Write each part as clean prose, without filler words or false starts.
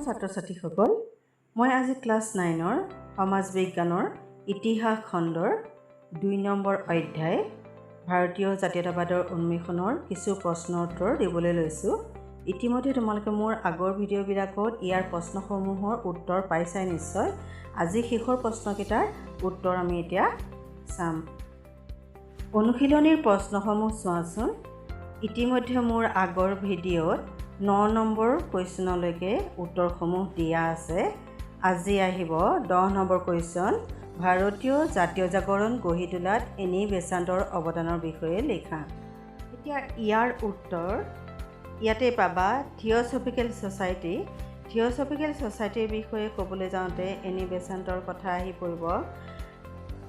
ছাত্ৰ ছাত্ৰীসকল, মই আজি ক্লাছ 9ৰ সমাজ বিজ্ঞানৰ ইতিহাস খণ্ডৰ 2 নম্বৰ অধ্যায় ভাৰতীয় জাতীয়তাবাদৰ উন্মেষণৰ কিছু প্ৰশ্নৰ উত্তৰ দিবলৈ লৈছোঁ। ইতিমধ্যে তোমালোকে মোৰ আগৰ ভিডিঅ'বিলাকত ইয়াৰ প্ৰশ্নসমূহৰ উত্তৰ পাইছাই নিশ্চয়। আজি শেষৰ প্ৰশ্নকেইটাৰ উত্তৰ আমি এতিয়া চাম। অনুশীলনীৰ প্ৰশ্নসমূহ চোৱাচোন। ইতিমধ্যে মোৰ আগৰ ভিডিঅ'ত 9 নম্বৰ কুৱেশ্যনলৈকে উত্তৰসমূহ দিয়া আছে। আজি আহিব 10 নম্বৰ কুৱেশ্যন, ভাৰতীয় জাতীয় জাগৰণ গঢ়ি তোলাত এনি বেচান্তৰ অৱদানৰ বিষয়ে লিখা। এতিয়া ইয়াৰ উত্তৰ ইয়াতে পাবা। Theosophical society. থিঅ'চফিকেল ছ'চাইটিৰ বিষয়ে ক'বলৈ যাওঁতে এনি বেচান্তৰ কথা আহি পৰিব।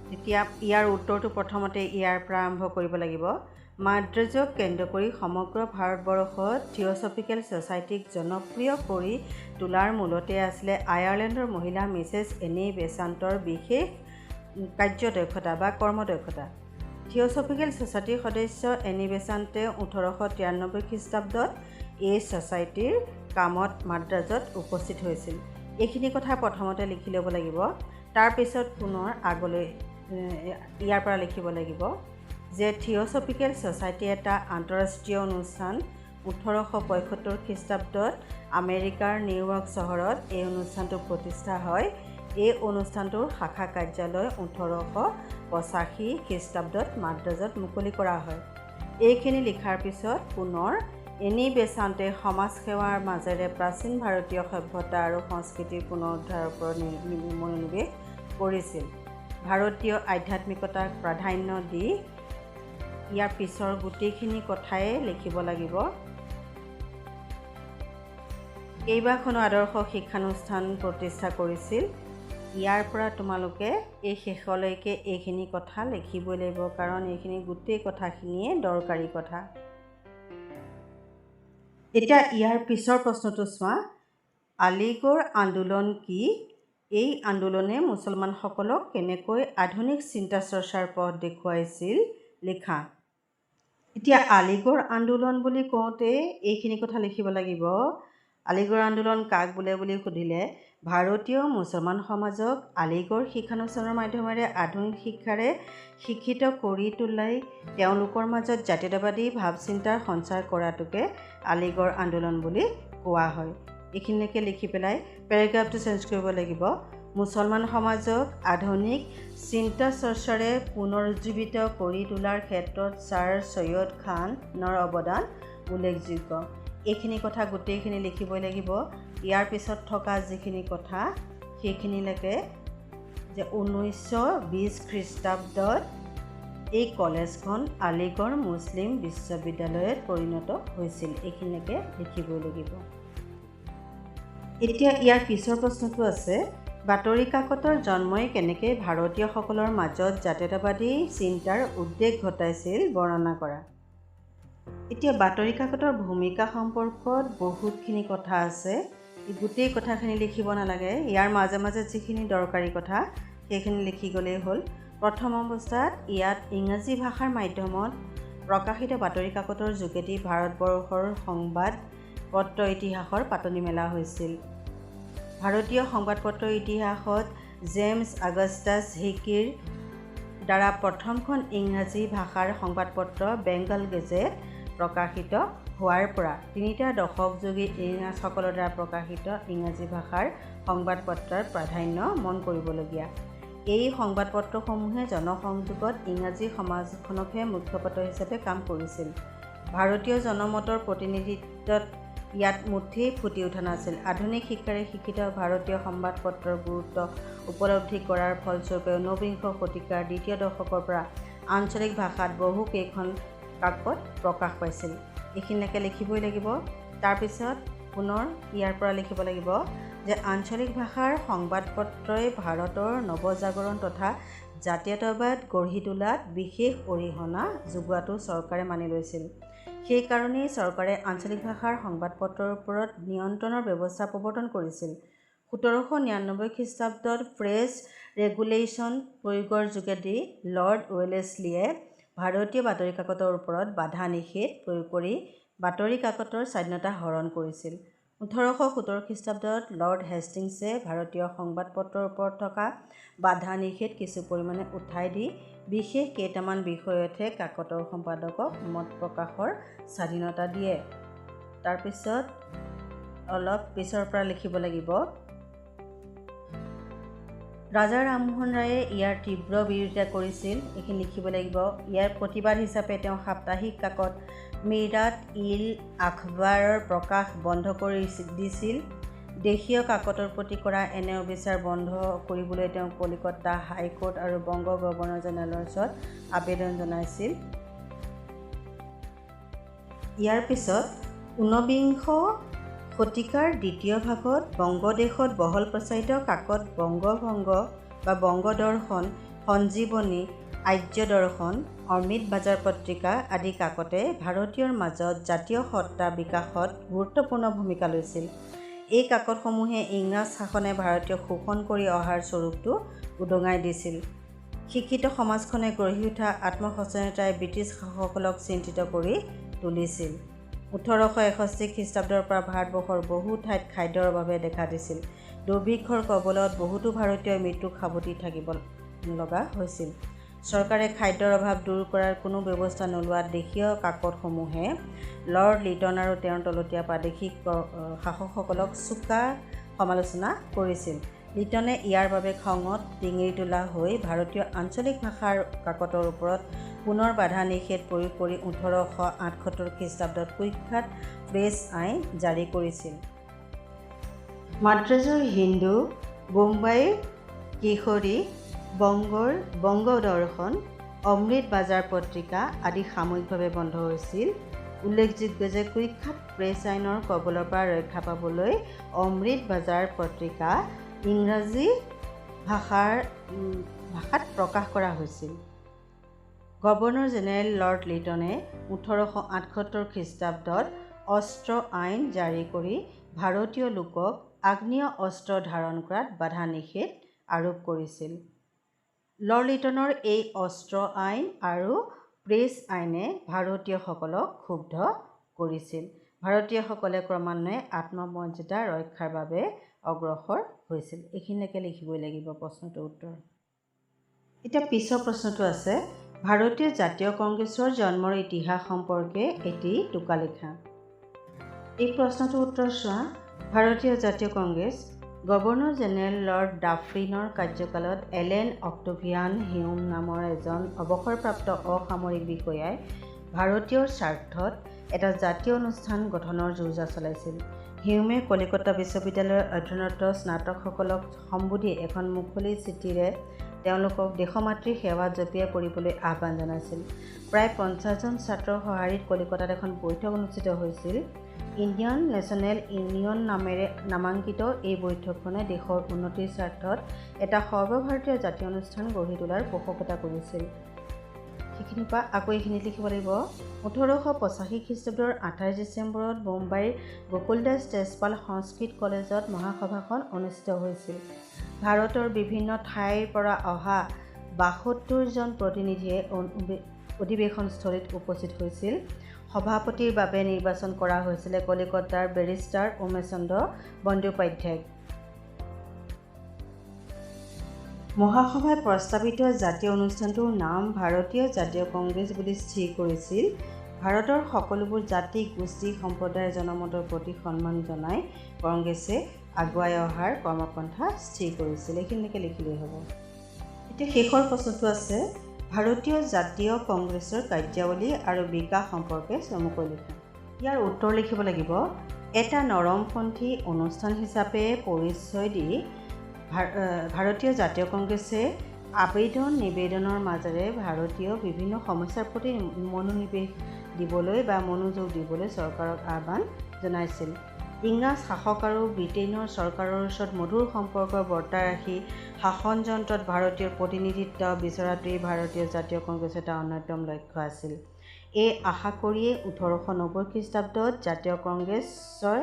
তেতিয়া ইয়াৰ উত্তৰটো প্ৰথমতে ইয়াৰ পৰা আৰম্ভ কৰিব লাগিব। মাদ্ৰাজক কেন্দ্ৰ কৰি সমগ্ৰ ভাৰতবৰ্ষত থিঅ'চফিকেল ছ'চাইটিক জনপ্ৰিয় কৰি তোলাৰ মূলতে আছিলে আয়াৰলেণ্ডৰ মহিলা মিছেছ এনি বেচান্তৰ বিশেষ কাৰ্যদক্ষতা বা কৰ্মদক্ষতা। থিঅ'চফিকেল ছ'চাইটিৰ সদস্য এনি বেচান্তে 1893 খ্ৰীষ্টাব্দত এই ছ'চাইটিৰ কামত মাদ্ৰাজত উপস্থিত হৈছিল। এইখিনি কথা প্ৰথমতে লিখি ল'ব লাগিব। তাৰপিছত পুনৰ আগলৈ ইয়াৰ পৰা লিখিব লাগিব যে থিঅ'চফিকেল ছ'চাইটি এটা আন্তঃৰাষ্ট্ৰীয় অনুষ্ঠান। 1875 খ্ৰীষ্টাব্দত আমেৰিকাৰ নিউয়ৰ্ক চহৰত এই অনুষ্ঠানটো প্ৰতিষ্ঠা হয়। এই অনুষ্ঠানটোৰ শাখা কাৰ্যালয় 1885 খ্ৰীষ্টাব্দত মাদ্ৰাজত মুকলি কৰা হয়। এইখিনি লিখাৰ পিছত পুনৰ এনি বেচান্তে সমাজ সেৱাৰ মাজেৰে প্ৰাচীন ভাৰতীয় সভ্যতা আৰু সংস্কৃতিৰ পুনৰুদ্ধাৰৰ ওপৰত মনোনিৱেশ কৰিছিল। ভাৰতীয় আধ্যাত্মিকতাক প্ৰাধান্য দি ইয়াৰ পিছৰ গোটেইখিনি কথাই লিখিব লাগিব। কেইবাখনো আদৰ্শ শিক্ষানুষ্ঠান প্ৰতিষ্ঠা কৰিছিল। ইয়াৰ পৰা তোমালোকে এই শেষলৈকে এইখিনি কথা লিখিবই লাগিব, কাৰণ এইখিনি গোটেই কথাখিনিয়ে দৰকাৰী কথা। এতিয়া ইয়াৰ পিছৰ প্ৰশ্নটো চোৱা। আলিগড় আন্দোলন কি? এই আন্দোলনে মুছলমানসকলক কেনেকৈ আধুনিক চিন্তা চৰ্চাৰ পথ দেখুৱাইছিল লিখা। এতিয়া আলিগড় আন্দোলন বুলি কওঁতে এইখিনি কথা লিখিব লাগিব। আলিগড় আন্দোলন কাক বোলে বুলি সুধিলে, ভাৰতীয় মুছলমান সমাজক আলিগড় শিক্ষানুষ্ঠানৰ মাধ্যমেৰে আধুনিক শিক্ষাৰে শিক্ষিত কৰি তোলাই তেওঁলোকৰ মাজত জাতীয়তাবাদী ভাৱ চিন্তাৰ সঞ্চাৰ কৰাটোকে আলিগড় আন্দোলন বুলি কোৱা হয়। এইখিনিলৈকে লিখি পেলাই পেৰাগ্ৰাফটো চেঞ্জ কৰিব লাগিব। মুছলমান সমাজক আধুনিক চিন্তা চৰ্চাৰে পুনৰুজ্জীৱিত কৰি তোলাৰ ক্ষেত্ৰত ছাৰ ছৈয়দ খানৰ অৱদান উল্লেখযোগ্য। এইখিনি কথা গোটেইখিনি লিখিবই লাগিব। ইয়াৰ পিছত থকা যিখিনি কথা সেইখিনিলৈকে যে 1920 খ্ৰীষ্টাব্দত এই কলেজখন আলিগড় মুছলিম বিশ্ববিদ্যালয়ত পৰিণত হৈছিল। এইখিনিলৈকে লিখিবই লাগিব। এতিয়া ইয়াৰ পিছৰ প্ৰশ্নটো আছে, বাতৰি কাকতৰ জন্মই কেনেকৈ ভাৰতীয়সকলৰ মাজত জাতীয়তাবাদী চিন্তাৰ উদ্ৰেক ঘটাইছিল বৰ্ণনা কৰা। এতিয়া বাতৰি কাকতৰ ভূমিকা সম্পৰ্কত বহুতখিনি কথা আছে। গোটেই কথাখিনি লিখিব নালাগে। ইয়াৰ মাজে মাজে যিখিনি দৰকাৰী কথা সেইখিনি লিখি গ'লেই হ'ল। প্ৰথম অৱস্থাত ইয়াত ইংৰাজী ভাষাৰ মাধ্যমত প্ৰকাশিত বাতৰি কাকতৰ যোগেদি ভাৰতবৰ্ষৰ সংবাদ পত্ৰ ইতিহাসৰ পাতনি মেলা হৈছিল। ভাৰতীয় সংবাদপত্ৰৰ ইতিহাসত জেমছ আগষ্টাছ হিকিৰ দ্বাৰা প্ৰথমখন ইংৰাজী ভাষাৰ সংবাদপত্ৰ বেংগল গেজেট প্ৰকাশিত হোৱাৰ পৰা 3টা দশক যোগী ইংৰাজসকলৰ দ্বাৰা প্ৰকাশিত ইংৰাজী ভাষাৰ সংবাদপত্ৰৰ প্ৰাধান্য মন কৰিবলগীয়া। এই সংবাদপত্ৰসমূহে জনসংযোগত ইংৰাজী সমাজখনকহে মুখ্যপাত্ৰ হিচাপে কাম কৰিছিল। ভাৰতীয় জনমতৰ প্ৰতিনিধিত্বত ইয়াত মুঠেই ফুটি উঠা নাছিল। আধুনিক শিক্ষাৰে শিক্ষিত ভাৰতীয় সংবাদপত্ৰৰ গুৰুত্ব উপলব্ধি কৰাৰ ফলস্বৰূপে 19বিংশ শতিকাৰ দ্বিতীয় দশকৰ পৰা আঞ্চলিক ভাষাত বহু কেইখন কাকত প্ৰকাশ পাইছিল। এইখিনিলৈকে লিখিবই লাগিব। তাৰপিছত পুনৰ ইয়াৰ পৰা লিখিব লাগিব যে আঞ্চলিক ভাষাৰ সংবাদপত্ৰই ভাৰতৰ নৱজাগৰণ তথা জাতীয়তাবাদ গঢ়ি তোলাত বিশেষ অৰিহণা যোগোৱাটো চৰকাৰে মানি লৈছিল। সেইকাৰণেই চৰকাৰে আঞ্চলিক ভাষাৰ সংবাদপত্ৰৰ ওপৰত নিয়ন্ত্ৰণৰ ব্যৱস্থা প্ৰৱৰ্তন কৰিছিল। 1799 খ্ৰীষ্টাব্দত প্ৰেছ ৰেগুলেশ্যন প্ৰয়োগৰ যোগেদি লৰ্ড ৱেলেছলিয়ে ভাৰতীয় বাতৰি কাকতৰ ওপৰত বাধা নিষেধ প্ৰয়োগ কৰি বাতৰি কাকতৰ স্বাধীনতা হৰণ কৰিছিল। 1870 খ্ৰীষ্টাব্দত লৰ্ড হেষ্টিংছে ভাৰতীয় সংবাদপত্ৰৰ ওপৰত থকা বাধা নিষেধ কিছু পৰিমাণে উঠাই দি বিশেষ কেইটামান বিষয়তহে কাকতৰ সম্পাদকক মত প্ৰকাশৰ স্বাধীনতা দিয়ে। তাৰপিছত অলপ পিছৰ পৰা লিখিব লাগিব। ৰাজা ৰামমোহন ৰায়ে ইয়াৰ তীব্ৰ বিৰোধিতা কৰিছিল। এইখিনি লিখিব লাগিব। ইয়াৰ প্ৰতিবাদ হিচাপে তেওঁ সাপ্তাহিক কাকত মিৰাট ইল আখবাৰৰ প্ৰকাশ বন্ধ কৰি দিছিল। দেশীয় কাকতৰ প্ৰতি কৰা এনে অবিচাৰ বন্ধ কৰিবলৈ তেওঁ কলিকতা হাইকোৰ্ট আৰু বংগ গভৰ্ণৰ জেনেৰেলৰ ওচৰত আবেদন জনাইছিল। ইয়াৰ পিছত 19বিংশ শতিকাৰ দ্বিতীয় ভাগত বংগদেশত বহল প্ৰচাৰিত কাকত বংগভংগ বা বংগদৰ্শন, সঞ্জীৱনী, আৰ্য দৰ্শন, অমৃত বাজাৰ পত্ৰিকা আদি কাকতে ভাৰতীয়ৰ মাজত জাতীয় সত্তা বিকাশত গুৰুত্বপূৰ্ণ ভূমিকা লৈছিল। এই কাকতসমূহে ইংৰাজ শাসনে ভাৰতীয়ক শোষণ কৰি অহাৰ স্বৰূপটো উদঙাই দিছিল। শিক্ষিত সমাজখনে গঢ়ি উঠা আত্মসচেতনতাই ব্ৰিটিছ শাসকসকলক চিন্তিত কৰি তুলিছিল। 1861 খ্ৰীষ্টাব্দৰ পৰা ভাৰতবৰ্ষৰ বহু ঠাইত খাদ্যৰ অভাৱে দেখা দিছিল। দুৰ্ভিক্ষৰ কবলত বহুতো ভাৰতীয়ই মৃত্যুক সাৱটি থাকিব লগা হৈছিল। চৰকাৰে খাদ্যৰ অভাৱ দূৰ কৰাৰ কোনো ব্যৱস্থা নোলোৱাত দেশীয় কাকতসমূহে লৰ্ড লিটন আৰু তেওঁৰ তলতীয়া প্ৰাদেশিক শাসকসকলক চোকা সমালোচনা কৰিছিল। লিটনে ইয়াৰ বাবে খঙত ডিঙিৰি তোলা হৈ ভাৰতীয় আঞ্চলিক ভাষাৰ কাকতৰ ওপৰত পুনৰ বাধা নিষেধ প্ৰয়োগ কৰি 1878 খ্ৰীষ্টাব্দত কুখ্যাত প্ৰেছ আইন জাৰি কৰিছিল। মাদ্ৰাজৰ হিন্দু, বোম্বাইৰ কিশোৰী, বংগৰ বংগদৰ্শন, অমৃত বাজাৰ পত্ৰিকা আদি সাময়িকভাৱে বন্ধ হৈছিল। উল্লেখযোগ্য যে কুখ্যাত প্ৰেছ আইনৰ কবলৰ পৰা ৰক্ষা পাবলৈ অমৃত বাজাৰ পত্ৰিকা ইংৰাজী ভাষাত প্ৰকাশ কৰা হৈছিল। গভৰ্ণৰ জেনেৰেল লৰ্ড লিটনে 1878 খ্ৰীষ্টাব্দত অস্ত্ৰ আইন জাৰি কৰি ভাৰতীয় লোকক আগ্নেয় অস্ত্ৰ ধাৰণ কৰাত বাধা নিষেধ আৰোপ কৰিছিল। লৰ্ড লিটনৰ এই অস্ত্ৰ আইন আৰু প্ৰেছ আইনে ভাৰতীয়সকলক ক্ষুব্ধ কৰিছিল। ভাৰতীয়সকলে ক্ৰমান্বয়ে আত্মমৰ্যাদা ৰক্ষাৰ বাবে অগ্ৰসৰ হৈছিল। এইখিনিলৈকে লিখিবই লাগিব প্ৰশ্নটোৰ উত্তৰ। এতিয়া পিছৰ প্ৰশ্নটো আছে, ভাৰতীয় জাতীয় কংগ্ৰেছৰ জন্মৰ ইতিহাস সম্পৰ্কে এটি টোকা লিখা। এই প্ৰশ্নটোৰ উত্তৰ চোৱা। ভাৰতীয় জাতীয় কংগ্ৰেছ গভৰ্ণৰ জেনেৰেল লৰ্ড ডাফৰিনৰ কাৰ্যকালত এলেন অক্টেভিয়ান হিউম নামৰ এজন অৱসৰপ্ৰাপ্ত অসামৰিক বিষয়াই ভাৰতীয়ৰ স্বাৰ্থত এটা জাতীয় অনুষ্ঠান গঠনৰ যোজনা চলাইছিল। হিউমে কলিকতা বিশ্ববিদ্যালয়ৰ অধ্যয়নৰত স্নাতকসকলক সম্বোধি এখন মুকলি চিঠিৰে তেওঁলোকক দেশমাতৃৰ সেৱাত জঁপিয়াই পৰিবলৈ আহ্বান জনাইছিল। প্ৰায় 50 জন ছাত্ৰৰ সঁহাৰিত কলিকতাত এখন বৈঠক অনুষ্ঠিত হৈছিল। ইণ্ডিয়ান নেশ্যনেল ইউনিয়ন নামেৰে নামাংকিত এই বৈঠকখনে দেশৰ উন্নতিৰ স্বাৰ্থত এটা সৰ্বভাৰতীয় জাতীয় অনুষ্ঠান গঢ়ি তোলাৰ পোষকতা কৰিছিল। সেইখিনিৰ পৰা আকৌ এইখিনিত লিখিব লাগিব। 1885 খ্ৰীষ্টাব্দৰ 28 ডিচেম্বৰত বোম্বাইৰ গোকুলদাস তেজপাল সংস্কৃত কলেজত মহাসভাখন অনুষ্ঠিত হৈছিল। ভাৰতৰ বিভিন্ন ঠাইৰ পৰা অহা 72 জন প্ৰতিনিধিয়ে অধিৱেশনস্থলীত উপস্থিত হৈছিল। সভাপতিৰ বাবে নিৰ্বাচন কৰা হৈছিল কলিকতাৰ বেৰিষ্টাৰ উমেশচন্দ্ৰ বন্দ্যোপাধ্যায়ক। মহাসভাই প্ৰস্তাৱিত জাতীয় অনুষ্ঠানটোৰ নাম ভাৰতীয় জাতীয় কংগ্ৰেছ বুলি স্থিৰ কৰিছিল। ভাৰতৰ সকলোবোৰ জাতি, গোষ্ঠী, সম্প্ৰদায়ৰ জনমতৰ প্ৰতি সন্মান জনাই কংগ্ৰেছে আগুৱাই অহাৰ কৰ্মপন্থা স্থিৰ কৰিছিল। এইখিনিলৈকে লিখিলেই হ'ব। এতিয়া শেষৰ প্ৰশ্নটো আছে, ভাৰতীয় জাতীয় কংগ্ৰেছৰ কাৰ্যাৱলী আৰু বিকাশ সম্পৰ্কে চমুকৈ লিখা। ইয়াৰ উত্তৰ লিখিব লাগিব। এটা নৰমপন্থী অনুষ্ঠান হিচাপে পৰিচয় দি ভাৰতীয় জাতীয় কংগ্ৰেছে আবেদন নিবেদনৰ মাজেৰে ভাৰতীয় বিভিন্ন সমস্যাৰ প্ৰতি মনোনিৱেশ দিবলৈ বা মনোযোগ দিবলৈ চৰকাৰক আহ্বান জনাইছিল। ইংৰাজ শাসক আৰু ব্ৰিটেইনৰ চৰকাৰৰ ওচৰত মধুৰ সম্পৰ্ক বৰ্তাই ৰাখি শাসনযন্ত্ৰত ভাৰতীয় প্ৰতিনিধিত্ব বিচৰাটোৱেই ভাৰতীয় জাতীয় কংগ্ৰেছৰ এটা অন্যতম লক্ষ্য আছিল। এই আশা কৰিয়েই 1890 খ্ৰীষ্টাব্দত জাতীয় কংগ্ৰেছৰ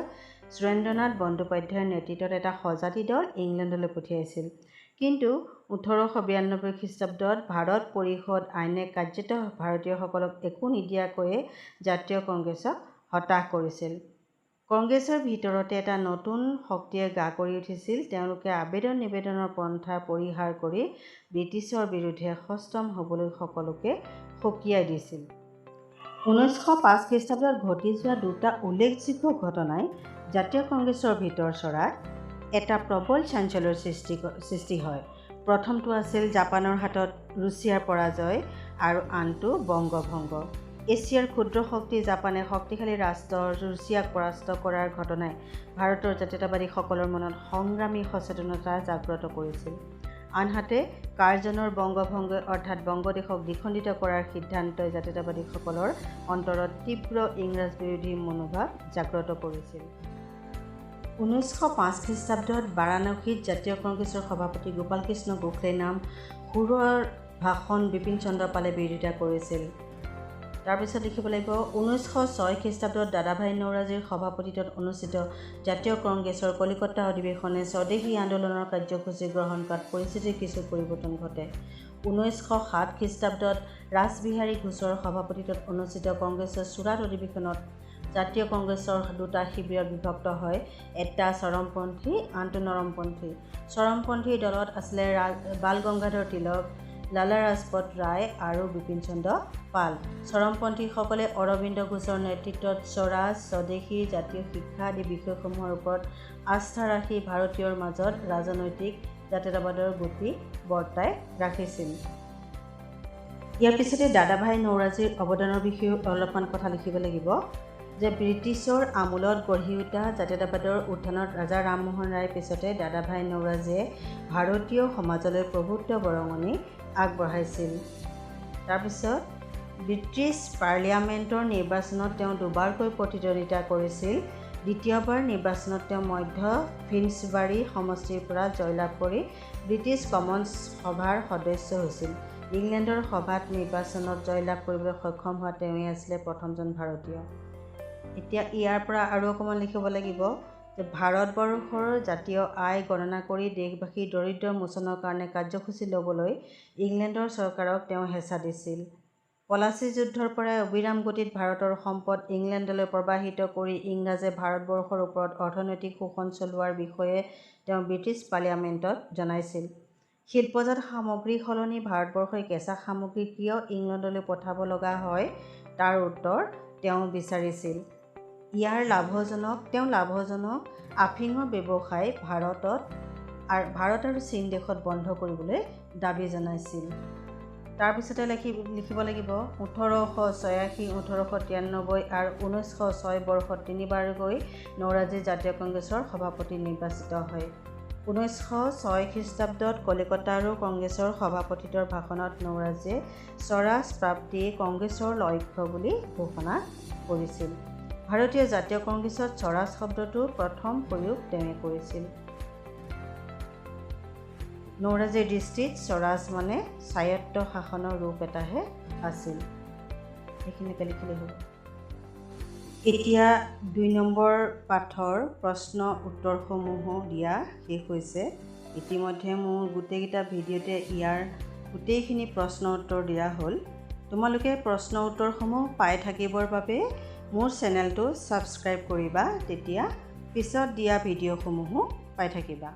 সুৰেন্দ্ৰনাথ বন্দ্যোপাধ্যায়ৰ নেতৃত্বত এটা সজাতি দল ইংলেণ্ডলৈ পঠিয়াইছিল। কিন্তু 1892 খ্ৰীষ্টাব্দত ভাৰত পৰিষদ আইনে কাৰ্যতঃ ভাৰতীয়সকলক একো নিদিয়াকৈয়ে জাতীয় কংগ্ৰেছক হতাশ কৰিছিল। কংগ্ৰেছৰ ভিতৰতে এটা নতুন শক্তিয়ে গা কৰি উঠিছিল। তেওঁলোকে আবেদন নিবেদনৰ পন্থা পৰিহাৰ কৰি ব্ৰিটিছৰ বিৰুদ্ধে সষ্টম হ'বলৈ সকলোকে সকীয়াই দিছিল। 1905 খ্ৰীষ্টাব্দত ঘটি যোৱা দুটা উল্লেখযোগ্য ঘটনাই জাতীয় কংগ্ৰেছৰ ভিতৰচৰাত এটা প্ৰবল চাঞ্চল্যৰ সৃষ্টি হয়। প্ৰথমটো আছিল জাপানৰ হাতত ৰুছিয়াৰ পৰাজয় আৰু আনটো বংগভংগ। এছিয়াৰ ক্ষুদ্ৰ শক্তি জাপানে শক্তিশালী ৰাষ্ট্ৰ ৰুছিয়াক পৰাস্ত কৰাৰ ঘটনাই ভাৰতৰ জাতীয়তাবাদীসকলৰ মনত সংগ্ৰামী সচেতনতা জাগ্ৰত কৰিছিল। আনহাতে কাৰ্জনৰ বংগভংগই অৰ্থাৎ বংগদেশক দ্বিখণ্ডিত কৰাৰ সিদ্ধান্তই জাতীয়তাবাদীসকলৰ অন্তৰত তীব্ৰ ইংৰাজ বিৰোধী মনোভাৱ জাগ্ৰত কৰিছিল। 1905 খ্ৰীষ্টাব্দত বাৰাণসীত জাতীয় কংগ্ৰেছৰ সভাপতি গোপাল কৃষ্ণ গোখলে নাম সুৰৰ ভাষণ বিপিন চন্দ্ৰ পালে বিৰোধিতা কৰিছিল। তাৰপিছত লিখিব লাগিব 1906 খ্ৰীষ্টাব্দত দাদাভাই নৌৰোজীৰ সভাপতিত্বত অনুষ্ঠিত জাতীয় কংগ্ৰেছৰ কলিকতা অধিৱেশনে স্বদেশী আন্দোলনৰ কাৰ্যসূচী গ্ৰহণ কৰাত পৰিস্থিতিৰ কিছু পৰিৱৰ্তন ঘটে। 1907 খ্ৰীষ্টাব্দত ৰাসবিহাৰী ঘোষৰ সভাপতিত্বত অনুষ্ঠিত কংগ্ৰেছৰ চুৰাট অধিৱেশনত জাতীয় কংগ্ৰেছৰ দুটা শিবিৰত বিভক্ত হয়, এটা চৰমপন্থী আনটো নৰমপন্থী। চৰমপন্থী দলত আছিলে বাল গংগাধৰ তিলক, লালা ৰাজপথ ৰায় আৰু বিপিন চন্দ্ৰ পাল। চৰমপন্থীসকলে অৰবিন্দ ঘোষৰ নেতৃত্বত স্বৰাজ, স্বদেশী, জাতীয় শিক্ষা আদি বিষয়সমূহৰ ওপৰত আস্থা ৰাখি ভাৰতীয়ৰ মাজত ৰাজনৈতিক জাতীয়তাবাদৰ গতি বৰ্তাই ৰাখিছিল। ইয়াৰ পিছতে দাদাভাই নৌৰোজীৰ অৱদানৰ বিষয়েও অলপমান কথা লিখিব লাগিব যে ব্ৰিটিছৰ আমোলত গঢ়ি উঠা জাতীয়তাবাদৰ উত্থানত ৰাজা ৰামমোহন ৰায়ৰ পিছতে দাদাভাই নৌৰোজীয়ে ভাৰতীয় সমাজলৈ প্ৰভুত্ব বৰঙণি আগবঢ়াইছিল। তাৰপিছত ব্ৰিটিছ পাৰ্লিয়ামেণ্টৰ নিৰ্বাচনত তেওঁ দুবাৰকৈ প্ৰতিদ্বন্দ্বিতা কৰিছিল। দ্বিতীয়বাৰ নিৰ্বাচনত তেওঁ মধ্য ফিঞ্চবাৰী সমষ্টিৰ পৰা জয়লাভ কৰি ব্ৰিটিছ কমন্স সভাৰ সদস্য হৈছিল। ইংলেণ্ডৰ সভাত নিৰ্বাচনত জয়লাভ কৰিবলৈ সক্ষম হোৱা তেওঁৱেই আছিলে প্ৰথমজন ভাৰতীয়। এতিয়া ইয়াৰ পৰা আৰু অকণমান লিখিব লাগিব যে ভাৰতবৰ্ষৰ জাতীয় আয় গণনা কৰি দেশবাসীৰ দৰিদ্ৰ মোচনৰ কাৰণে কাৰ্যসূচী ল'বলৈ ইংলেণ্ডৰ চৰকাৰক তেওঁ হেঁচা দিছিল। পলাচী যুদ্ধৰ পৰাই অবিৰাম গতিত ভাৰতৰ সম্পদ ইংলেণ্ডলৈ প্ৰবাহিত কৰি ইংৰাজে ভাৰতবৰ্ষৰ ওপৰত অৰ্থনৈতিক শোষণ চলোৱাৰ বিষয়ে তেওঁ ব্ৰিটিছ পাৰ্লিয়ামেণ্টত জনাইছিল। শিল্পজাত সামগ্ৰী সলনি ভাৰতবৰ্ষই কেঁচা সামগ্ৰী কিয় ইংলেণ্ডলৈ পঠাব লগা হয় তাৰ উত্তৰ তেওঁ বিচাৰিছিল। তেওঁ লাভজনক আফিঙৰ ব্যৱসায় ভাৰত আৰু চীন দেশত বন্ধ কৰিবলৈ দাবী জনাইছিল। তাৰপিছতে লিখিব লাগিব 1886, 1893 আৰু 1906 বৰ্ষত তিনিবাৰকৈ নৌৰোজী জাতীয় কংগ্ৰেছৰ সভাপতি নিৰ্বাচিত হয়। 1906 খ্ৰীষ্টাব্দত কলিকতাৰো কংগ্ৰেছৰ সভাপতিত্বৰ ভাষণত নৌৰোজীয়ে স্বৰাজ প্ৰাপ্তি কংগ্ৰেছৰ লক্ষ্য বুলি ঘোষণা কৰিছিল। ভাৰতীয় জাতীয় কংগ্ৰেছত স্বৰাজ শব্দটো প্ৰথম প্ৰয়োগ তেওঁৱে কৰিছিল। নৌৰোজীৰ দৃষ্টিত স্বৰাজ মানে স্বায়ত্ত শাসনৰ ৰূপ এটাহে আছিল। সেইখিনিকে লিখিলেই হ'ব। এতিয়া 2 নম্বৰ পাঠৰ প্ৰশ্ন উত্তৰসমূহো দিয়া শেষ হৈছে। ইতিমধ্যে মোৰ গোটেইকেইটা ভিডিঅ'তে ইয়াৰ গোটেইখিনি প্ৰশ্ন উত্তৰ দিয়া হ'ল। তোমালোকে প্ৰশ্ন উত্তৰসমূহ পাই থাকিবৰ বাবে মোৰ চেনেলটো ছাবস্ক্ৰাইব কৰিবা, তেতিয়া পিছত দিয়া ভিডিঅ'সমূহো পাই থাকিবা।